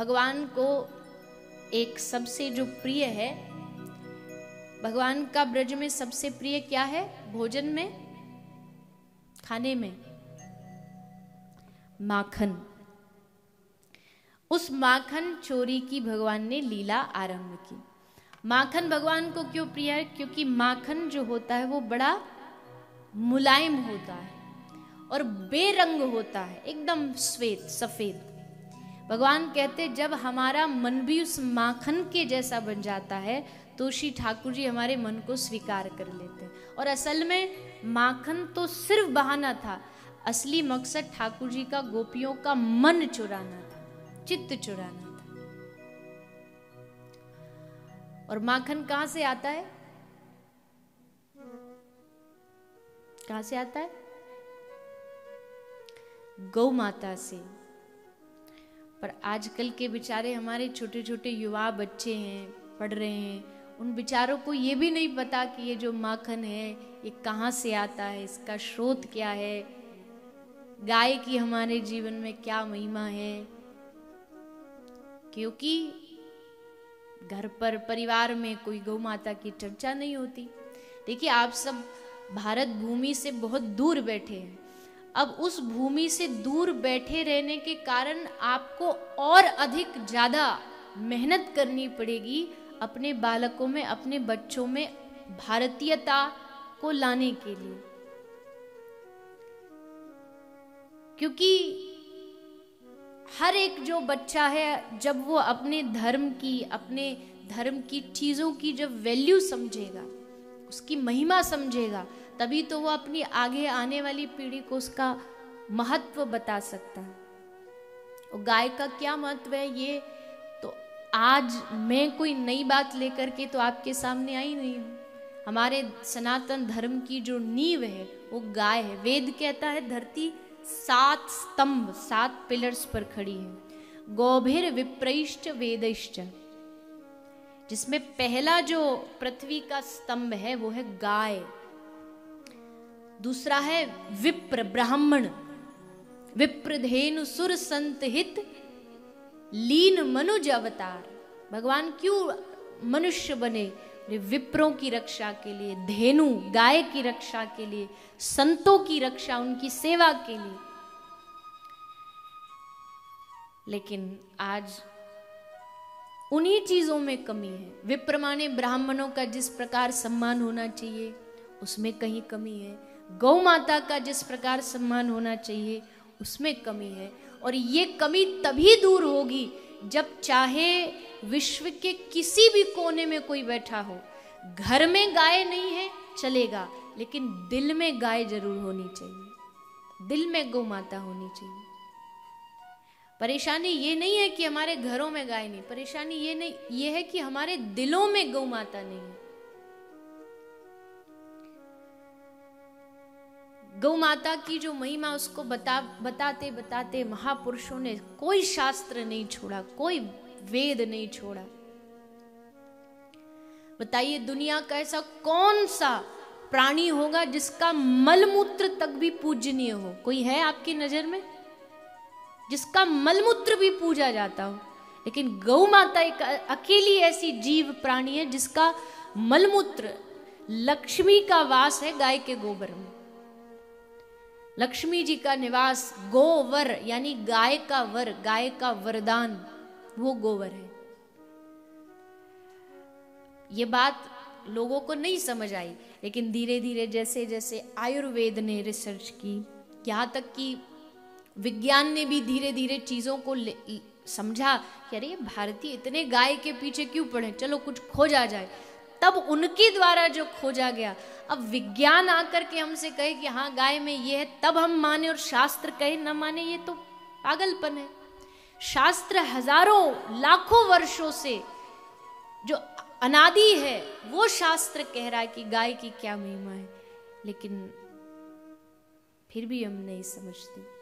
भगवान को एक सबसे जो प्रिय है, भगवान का ब्रज में सबसे प्रिय क्या है? भोजन में, खाने में माखन। उस माखन चोरी की भगवान ने लीला आरंभ की। माखन भगवान को क्यों प्रिय है? क्योंकि माखन जो होता है वो बड़ा मुलायम होता है और बेरंग होता है, एकदम श्वेत सफेद। भगवान कहते जब हमारा मन भी उस माखन के जैसा बन जाता है तो श्री ठाकुर जी हमारे मन को स्वीकार कर लेते हैं। और असल में माखन तो सिर्फ बहाना था, असली मकसद ठाकुर जी का गोपियों का मन चुराना था, चित्त चुराना था। और माखन कहां से आता है? कहां से आता है? गौ माता से। पर आजकल के बेचारे हमारे छोटे छोटे युवा बच्चे हैं, पढ़ रहे हैं, उन बेचारों को ये भी नहीं पता कि ये जो माखन है ये कहाँ से आता है, इसका स्रोत क्या है, गाय की हमारे जीवन में क्या महिमा है। क्योंकि घर पर परिवार में कोई गौ माता की चर्चा नहीं होती। देखिए आप सब भारत भूमि से बहुत दूर बैठे हैं। अब उस भूमि से दूर बैठे रहने के कारण आपको और अधिक ज्यादा मेहनत करनी पड़ेगी अपने बालकों में, अपने बच्चों में भारतीयता को लाने के लिए। क्योंकि हर एक जो बच्चा है जब वो अपने धर्म की चीजों की जब वैल्यू समझेगा, उसकी महिमा समझेगा, तभी तो वो अपनी आगे आने वाली पीढ़ी को उसका महत्व बता सकता है। और गाय का क्या महत्व है ये तो आज मैं कोई नई बात लेकर के तो आपके सामने आई नहीं हूं। हमारे सनातन धर्म की जो नींव है वो गाय है। वेद कहता है धरती 7 स्तंभ 7 पिलर्स पर खड़ी है। गौभिर विप्रैश्च वेदैश्च, जिसमें पहला जो पृथ्वी का स्तंभ है वो है गाय। दूसरा है विप्र ब्राह्मण, विप्रधेनु सुर संत हित लीन मनुज अवतार। भगवान क्यों मनुष्य बने? विप्रों की रक्षा के लिए, धेनु गाय की रक्षा के लिए, संतों की रक्षा, उनकी सेवा के लिए। लेकिन आज उन्हीं चीजों में कमी है। विप्र माने ब्राह्मणों का जिस प्रकार सम्मान होना चाहिए उसमें कहीं कमी है। गौ माता का जिस प्रकार सम्मान होना चाहिए उसमें कमी है। और ये कमी तभी दूर होगी जब चाहे विश्व के किसी भी कोने में कोई बैठा हो, घर में गाय नहीं है चलेगा, लेकिन दिल में गाय जरूर होनी चाहिए, दिल में गौ माता होनी चाहिए। परेशानी ये नहीं है कि हमारे घरों में गाय नहीं, परेशानी ये है कि हमारे दिलों में गौ माता नहीं है। गौ माता की जो महिमा उसको बताते बताते महापुरुषों ने कोई शास्त्र नहीं छोड़ा, कोई वेद नहीं छोड़ा। बताइए दुनिया का ऐसा कौन सा प्राणी होगा जिसका मलमूत्र तक भी पूजनीय हो? कोई है आपकी नजर में जिसका मलमूत्र भी पूजा जाता हो? लेकिन गौ माता एक अकेली ऐसी जीव प्राणी है जिसका मलमूत्र, लक्ष्मी का वास है गाय के गोबर में। लक्ष्मी जी का निवास, गोवर यानी गाय का वर, गाय का वरदान वो गोवर है। ये बात लोगों को नहीं समझ आई, लेकिन धीरे धीरे जैसे जैसे आयुर्वेद ने रिसर्च की, यहाँ तक कि विज्ञान ने भी धीरे धीरे चीजों को समझा कि अरे भारतीय इतने गाय के पीछे क्यों पड़े, चलो कुछ खोजा जाए। तब उनके द्वारा जो खोजा गया, अब विज्ञान आकर के हमसे कहे कि हाँ गाय में ये है तब हम माने, और शास्त्र कहे न माने, ये तो पागलपन है। शास्त्र हजारों लाखों वर्षों से जो अनादि है वो शास्त्र कह रहा है कि गाय की क्या महिमा है, लेकिन फिर भी हम नहीं समझते।